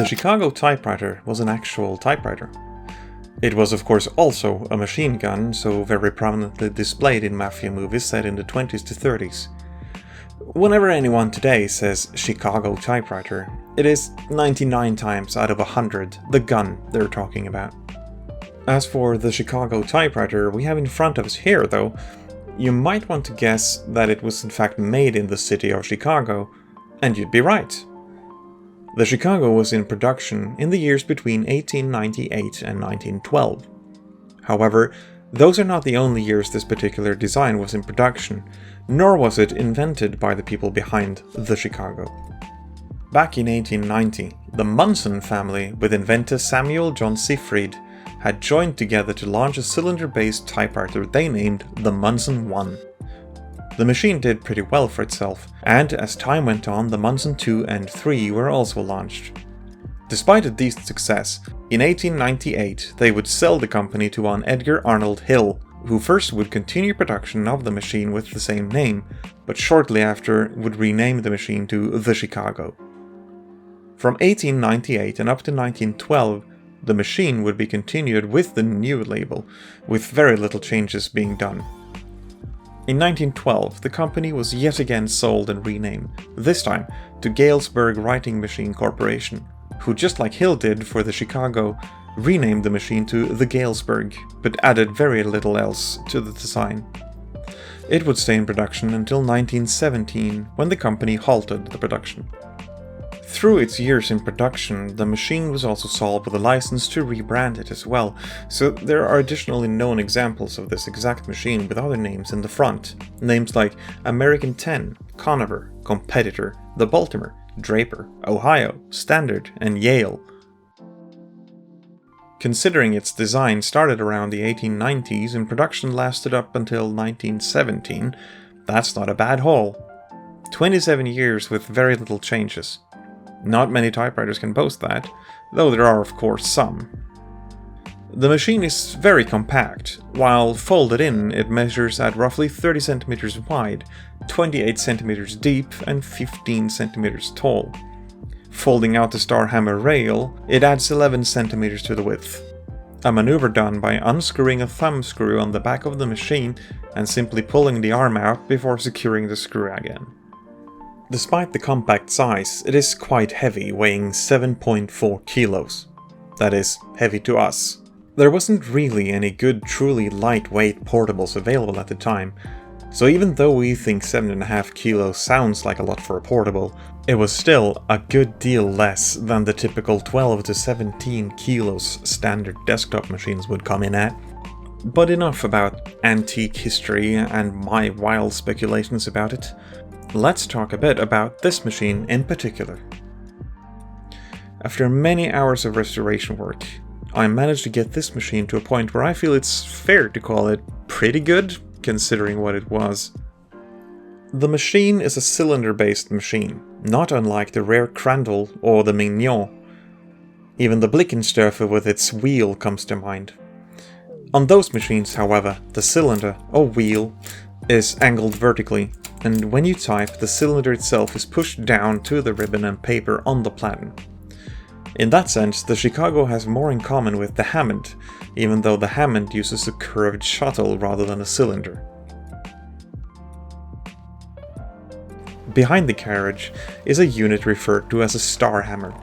The Chicago typewriter was an actual typewriter. It was of course also a machine gun, so very prominently displayed in mafia movies set in the 20s to 30s. Whenever anyone today says Chicago typewriter, it is 99 times out of 100 the gun they're talking about. As for the Chicago typewriter we have in front of us here though, you might want to guess that it was in fact made in the city of Chicago, and you'd be right. The Chicago was in production in the years between 1898 and 1912. However, those are not the only years this particular design was in production, nor was it invented by the people behind the Chicago. Back in 1890, the Munson family with inventor Samuel John Seyfried had joined together to launch a cylinder-based typewriter they named the Munson 1. The machine did pretty well for itself, and as time went on the Munson 2 and 3 were also launched. Despite a decent success, in 1898 they would sell the company to one Edgar Arnold Hill, who first would continue production of the machine with the same name, but shortly after would rename the machine to the Chicago. From 1898 and up to 1912, the machine would be continued with the new label, with very little changes being done. In 1912, the company was yet again sold and renamed, this time to Galesburg Writing Machine Corporation, who just like Hill did for the Chicago, renamed the machine to the Galesburg, but added very little else to the design. It would stay in production until 1917, when the company halted the production. Through its years in production, the machine was also sold with a license to rebrand it as well, so there are additionally known examples of this exact machine with other names in the front, names like American 10, Conover, Competitor, The Baltimore, Draper, Ohio, Standard, and Yale. Considering its design started around the 1890s and production lasted up until 1917, that's not a bad haul. 27 years with very little changes. Not many typewriters can boast that, though there are of course some. The machine is very compact. While folded in, it measures at roughly 30 cm wide, 28 cm deep, and 15 cm tall. Folding out the star hammer rail, it adds 11 cm to the width. A maneuver done by unscrewing a thumb screw on the back of the machine and simply pulling the arm out before securing the screw again. Despite the compact size, it is quite heavy, weighing 7.4 kilos. That is, heavy to us. There wasn't really any good truly lightweight portables available at the time, so even though we think 7.5 kilos sounds like a lot for a portable, it was still a good deal less than the typical 12 to 17 kilos standard desktop machines would come in at. But enough about antique history and my wild speculations about it. Let's talk a bit about this machine in particular. After many hours of restoration work, I managed to get this machine to a point where I feel it's fair to call it pretty good, considering what it was. The machine is a cylinder-based machine, not unlike the rare Crandall or the Mignon. Even the Blickenstoffe with its wheel comes to mind. On those machines, however, the cylinder, or wheel, is angled vertically, and when you type, the cylinder itself is pushed down to the ribbon and paper on the platen. In that sense, the Chicago has more in common with the Hammond, even though the Hammond uses a curved shuttle rather than a cylinder. Behind the carriage is a unit referred to as a star hammer.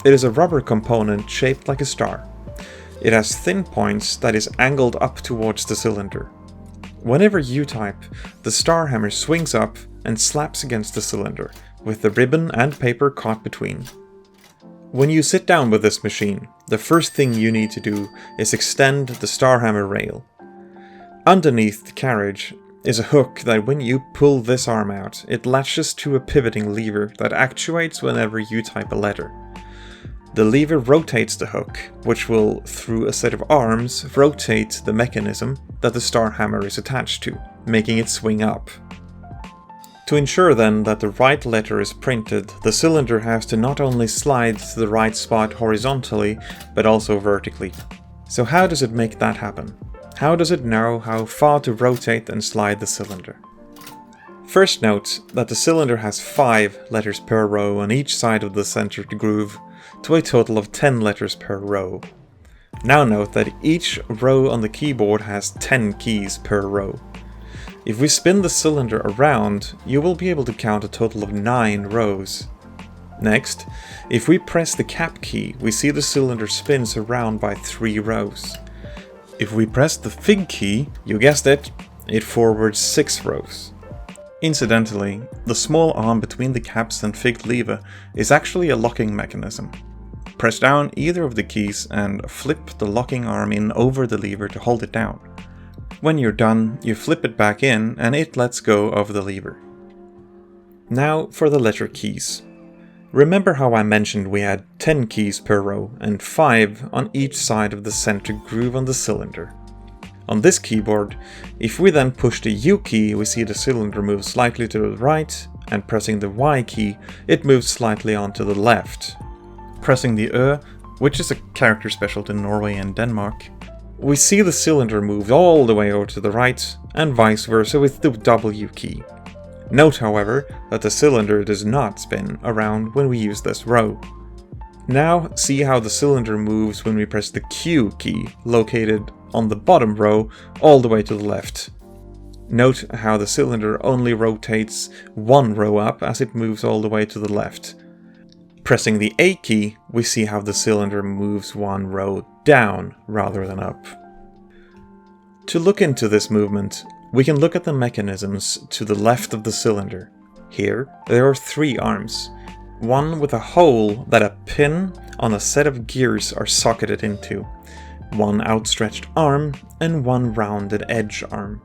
It is a rubber component shaped like a star. It has thin points that is angled up towards the cylinder. Whenever you type, the star hammer swings up and slaps against the cylinder, with the ribbon and paper caught between. When you sit down with this machine, the first thing you need to do is extend the star hammer rail. Underneath the carriage is a hook that when you pull this arm out, it latches to a pivoting lever that actuates whenever you type a letter. The lever rotates the hook, which will, through a set of arms, rotate the mechanism that the star hammer is attached to, making it swing up. To ensure then that the right letter is printed, the cylinder has to not only slide to the right spot horizontally, but also vertically. So how does it make that happen? How does it know how far to rotate and slide the cylinder? First note that the cylinder has 5 letters per row on each side of the centered groove, to a total of 10 letters per row. Now note that each row on the keyboard has 10 keys per row. If we spin the cylinder around, you will be able to count a total of 9 rows. Next, if we press the cap key, we see the cylinder spins around by 3 rows. If we press the Fig key, you guessed it, it forwards 6 rows. Incidentally, the small arm between the caps and Fig lever is actually a locking mechanism. Press down either of the keys and flip the locking arm in over the lever to hold it down. When you're done, you flip it back in and it lets go of the lever. Now for the letter keys. Remember how I mentioned we had 10 keys per row and 5 on each side of the center groove on the cylinder. On this keyboard, if we then push the U key, we see the cylinder move slightly to the right, and pressing the Y key, it moves slightly on to the left. Pressing the Ö, which is a character special to Norway and Denmark, we see the cylinder move all the way over to the right, and vice versa with the W key. Note, however, that the cylinder does not spin around when we use this row. Now see how the cylinder moves when we press the Q key, located on the bottom row, all the way to the left. Note how the cylinder only rotates 1 row up as it moves all the way to the left. Pressing the A key, we see how the cylinder moves 1 row down rather than up. To look into this movement, we can look at the mechanisms to the left of the cylinder. Here, there are 3 arms. One with a hole that a pin on a set of gears are socketed into, 1 outstretched arm, and 1 rounded edge arm.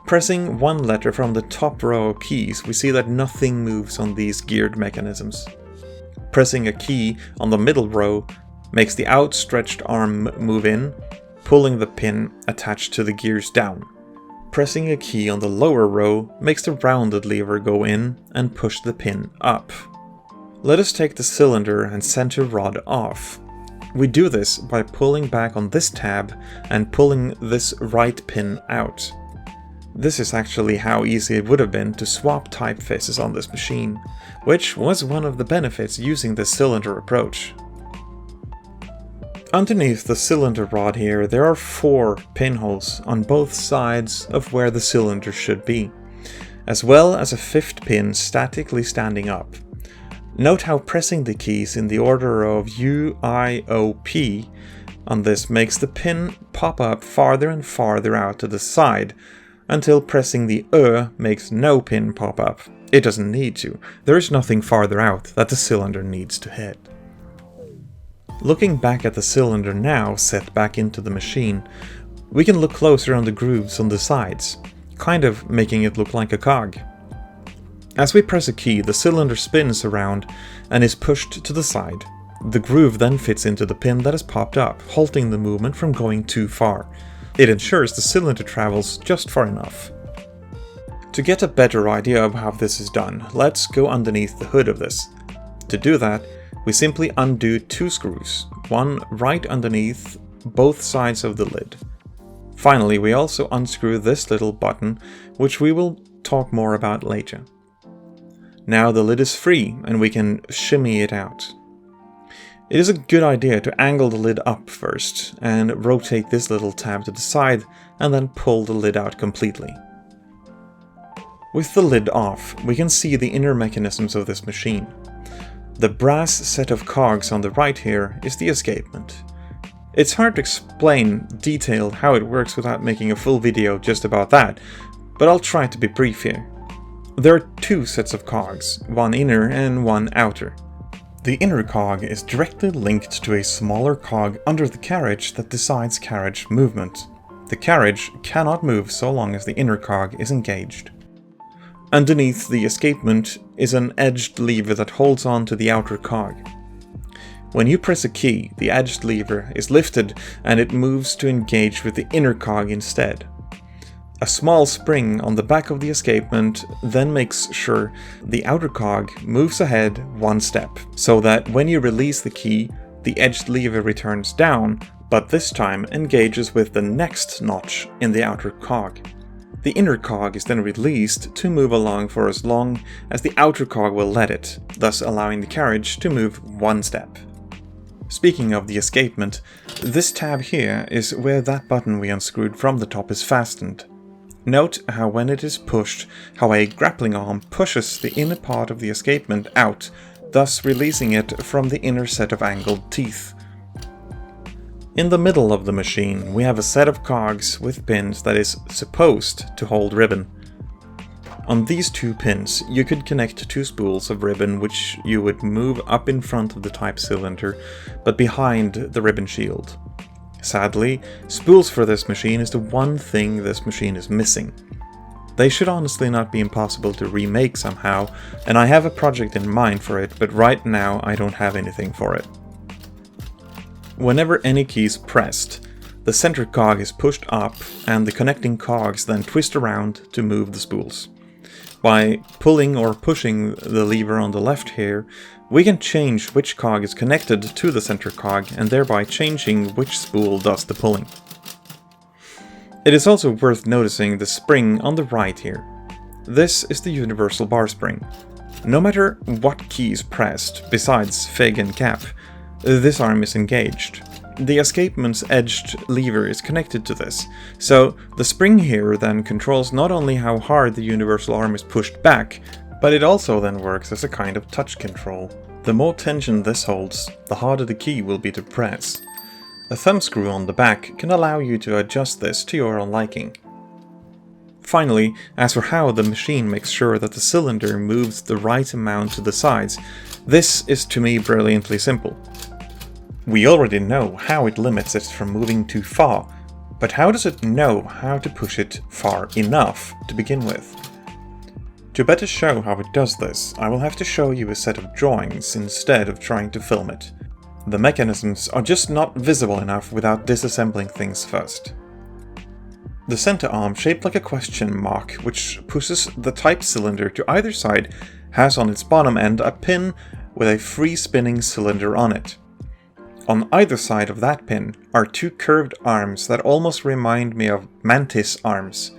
Pressing 1 letter from the top row of keys, we see that nothing moves on these geared mechanisms. Pressing a key on the middle row makes the outstretched arm move in, pulling the pin attached to the gears down. Pressing a key on the lower row makes the rounded lever go in and push the pin up. Let us take the cylinder and center rod off. We do this by pulling back on this tab and pulling this right pin out. This is actually how easy it would have been to swap typefaces on this machine, which was one of the benefits using this cylinder approach. Underneath the cylinder rod here, there are 4 pinholes on both sides of where the cylinder should be, as well as a 5th pin statically standing up. Note how pressing the keys in the order of U, I, O, P on this makes the pin pop up farther and farther out to the side, until pressing the Ö makes no pin pop up. It doesn't need to. There is nothing farther out that the cylinder needs to hit. Looking back at the cylinder now set back into the machine, we can look closer on the grooves on the sides, kind of making it look like a cog. As we press a key, the cylinder spins around and is pushed to the side. The groove then fits into the pin that has popped up, halting the movement from going too far. It ensures the cylinder travels just far enough. To get a better idea of how this is done, let's go underneath the hood of this. To do that, we simply undo 2 screws, one right underneath both sides of the lid. Finally, we also unscrew this little button, which we will talk more about later. Now the lid is free and we can shimmy it out. It is a good idea to angle the lid up first and rotate this little tab to the side and then pull the lid out completely. With the lid off, we can see the inner mechanisms of this machine. The brass set of cogs on the right here is the escapement. It's hard to explain detailed how it works without making a full video just about that, but I'll try to be brief here. There are 2 sets of cogs, one inner and one outer. The inner cog is directly linked to a smaller cog under the carriage that decides carriage movement. The carriage cannot move so long as the inner cog is engaged. Underneath the escapement is an edged lever that holds on to the outer cog. When you press a key, the edged lever is lifted and it moves to engage with the inner cog instead. A small spring on the back of the escapement then makes sure the outer cog moves ahead 1 step, so that when you release the key, the edged lever returns down, but this time engages with the next notch in the outer cog. The inner cog is then released to move along for as long as the outer cog will let it, thus allowing the carriage to move 1 step. Speaking of the escapement, this tab here is where that button we unscrewed from the top is fastened. Note how when it is pushed, how a grappling arm pushes the inner part of the escapement out, thus releasing it from the inner set of angled teeth. In the middle of the machine, we have a set of cogs with pins that is supposed to hold ribbon. On these two pins, you could connect two spools of ribbon which you would move up in front of the type cylinder, but behind the ribbon shield. Sadly, spools for this machine is the one thing this machine is missing. They should honestly not be impossible to remake somehow, and I have a project in mind for it, but right now I don't have anything for it. Whenever any key is pressed, the center cog is pushed up and the connecting cogs then twist around to move the spools. By pulling or pushing the lever on the left here, we can change which cog is connected to the center cog and thereby changing which spool does the pulling. It is also worth noticing the spring on the right here. This is the universal bar spring. No matter what key is pressed, besides Fig and Cap, this arm is engaged. The escapement's edged lever is connected to this, so the spring here then controls not only how hard the universal arm is pushed back, but it also then works as a kind of touch control. The more tension this holds, the harder the key will be to press. A thumb screw on the back can allow you to adjust this to your own liking. Finally, as for how the machine makes sure that the cylinder moves the right amount to the sides, this is to me brilliantly simple. We already know how it limits it from moving too far, but how does it know how to push it far enough to begin with? To better show how it does this, I will have to show you a set of drawings instead of trying to film it. The mechanisms are just not visible enough without disassembling things first. The center arm, shaped like a question mark, which pushes the type cylinder to either side, has on its bottom end a pin with a free spinning cylinder on it. On either side of that pin are two curved arms that almost remind me of mantis arms.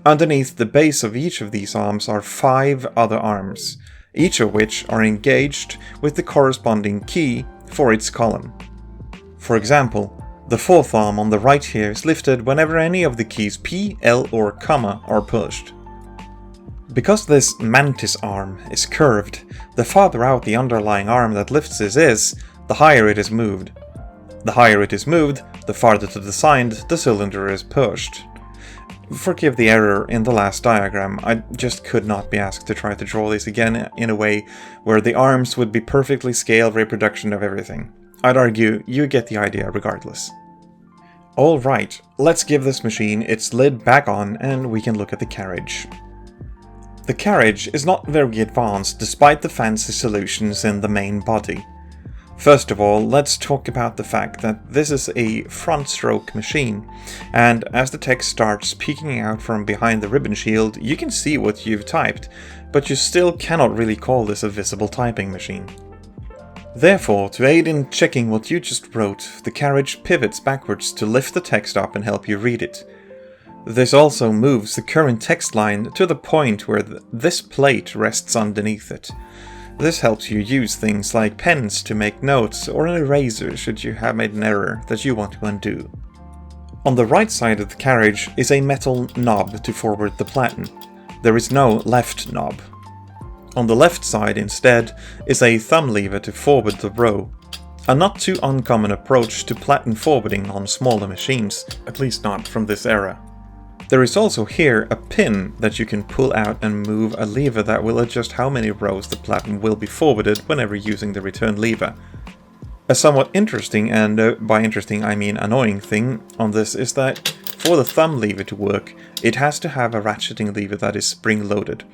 Underneath the base of each of these arms are 5 other arms, each of which are engaged with the corresponding key for its column. For example, the 4th arm on the right here is lifted whenever any of the keys P, L or comma are pushed. Because this mantis arm is curved, the farther out the underlying arm that lifts this is, the higher it is moved. The higher it is moved, the farther to the side the cylinder is pushed. Forgive the error in the last diagram, I just could not be asked to try to draw this again in a way where the arms would be perfectly scaled reproduction of everything. I'd argue you get the idea regardless. Alright, let's give this machine its lid back on and we can look at the carriage. The carriage is not very advanced despite the fancy solutions in the main body. First of all, let's talk about the fact that this is a front stroke machine, and as the text starts peeking out from behind the ribbon shield, you can see what you've typed, but you still cannot really call this a visible typing machine. Therefore, to aid in checking what you just wrote, the carriage pivots backwards to lift the text up and help you read it. This also moves the current text line to the point where this plate rests underneath it. This helps you use things like pens to make notes or an eraser should you have made an error that you want to undo. On the right side of the carriage is a metal knob to forward the platen. There is no left knob. On the left side instead is a thumb lever to forward the row. A not too uncommon approach to platen forwarding on smaller machines, at least not from this era. There is also here a pin that you can pull out and move a lever that will adjust how many rows the platen will be forwarded whenever using the return lever. A somewhat interesting, and by interesting I mean annoying thing on this is that for the thumb lever to work, it has to have a ratcheting lever that is spring-loaded.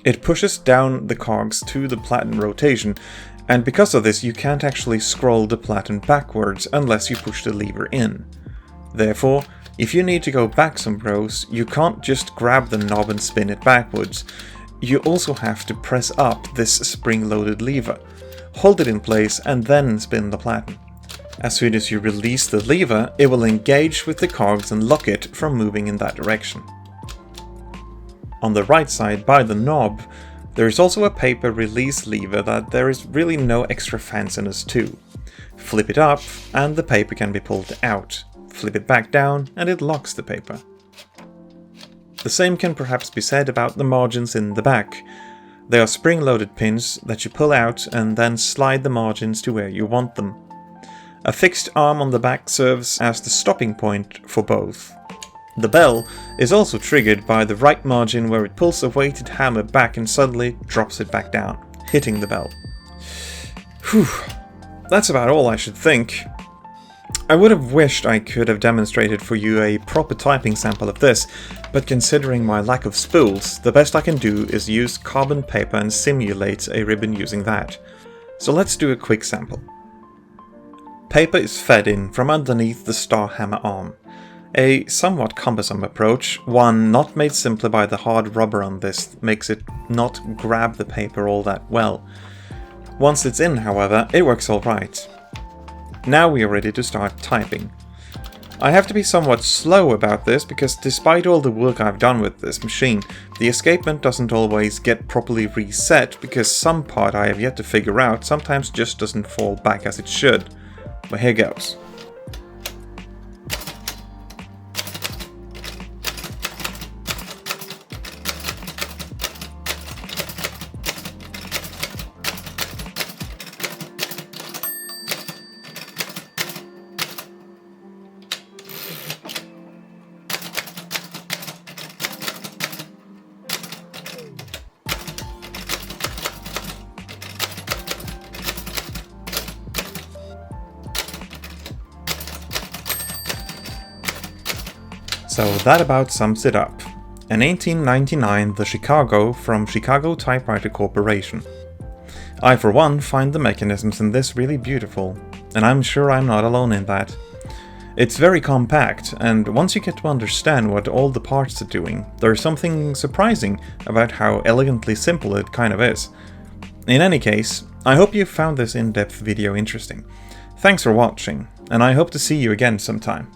It pushes down the cogs to the platen rotation, and because of this you can't actually scroll the platen backwards unless you push the lever in. Therefore, if you need to go back some rows, you can't just grab the knob and spin it backwards. You also have to press up this spring-loaded lever, hold it in place and then spin the platen. As soon as you release the lever, it will engage with the cogs and lock it from moving in that direction. On the right side by the knob, there is also a paper release lever that there is really no extra fanciness to. Flip it up and the paper can be pulled out. Flip it back down and it locks the paper. The same can perhaps be said about the margins in the back. They are spring-loaded pins that you pull out and then slide the margins to where you want them. A fixed arm on the back serves as the stopping point for both. The bell is also triggered by the right margin where it pulls a weighted hammer back and suddenly drops it back down, hitting the bell. Whew, that's about all I should think. I would have wished I could have demonstrated for you a proper typing sample of this, but considering my lack of spools, the best I can do is use carbon paper and simulate a ribbon using that. So let's do a quick sample. Paper is fed in from underneath the star hammer arm. A somewhat cumbersome approach, one not made simpler by the hard rubber on this makes it not grab the paper all that well. Once it's in, however, it works alright. Now we are ready to start typing. I have to be somewhat slow about this because despite all the work I've done with this machine, the escapement doesn't always get properly reset because some part I have yet to figure out sometimes just doesn't fall back as it should. But here goes. So that about sums it up. In 1899, the Chicago from Chicago Typewriter Corporation. I for one find the mechanisms in this really beautiful, and I'm sure I'm not alone in that. It's very compact, and once you get to understand what all the parts are doing, there's something surprising about how elegantly simple it kind of is. In any case, I hope you found this in-depth video interesting. Thanks for watching, and I hope to see you again sometime.